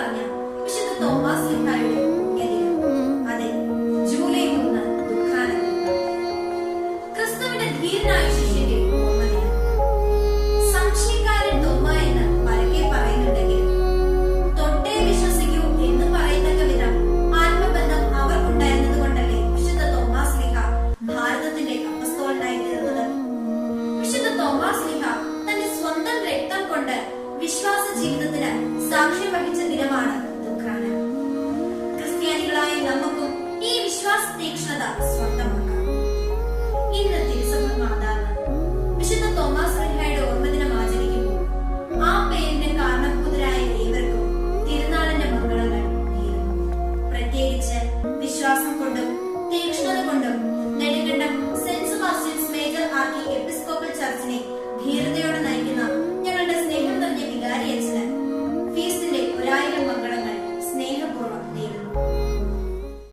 അറിഞ്ഞ വിശുദ്ധ തോമസ് ശ്ലീഹായുടെ പുണ്യദിനം. അതെ, ജൂലൈ 3 ദുഃഖാനന്ദ, ക്രിസ്തുവിന്റെ ധീരനായ ശിഷ്യന്റെ ഓർമ്മദിനം. സംശയക്കാരൻ തോമ എന്ന് പരക്കെ പറയുന്നുണ്ടെങ്കിലും തൊട്ടേ വിശ്വസിക്കൂ എന്ന് പറയുന്ന വിധം ആത്മബന്ധം അവർക്കുണ്ടായിരുന്നത് കൊണ്ടല്ലേ വിശുദ്ധ തോമസ് ശ്ലീഹ ഭാരതത്തിന്റെ അപ്പസ്തോലനായി തീർന്നത്. വിശുദ്ധ തോമസ് ശ്ലീഹ തന്റെ സ്വന്തം രക്തം കൊണ്ട് വിശ്വാസ ജീവിതത്തിന് സാക്ഷ്യം വഹിച്ച ദിനമാണ് ദുഃഖാനം. ക്രിസ്ത്യാനികളായ നമുക്കും ഈ വിശ്വാസ തീക്ഷ്ണത സ്വന്തമാക്കാം. ഇന്ന് തിരുസഭ മാതാവ് വിശുദ്ധ തോമസ് ശ്ലീഹായുടെ ഓർമ്മദിനം ആചരിക്കുമ്പോൾ ആ പേരിന് കാരണഭൂതരായ ഏവർക്കും തിരുനാളിന്റെ മംഗളങ്ങൾ നേരുന്നു. പ്രത്യേകിച്ച് വിശ്വാസം കൊണ്ടും തീക്ഷ്ണത കൊണ്ടും Nedumkandam saint Sebastian's major archiepiscopal ചർച്ചിനെ ധീരതയോടെ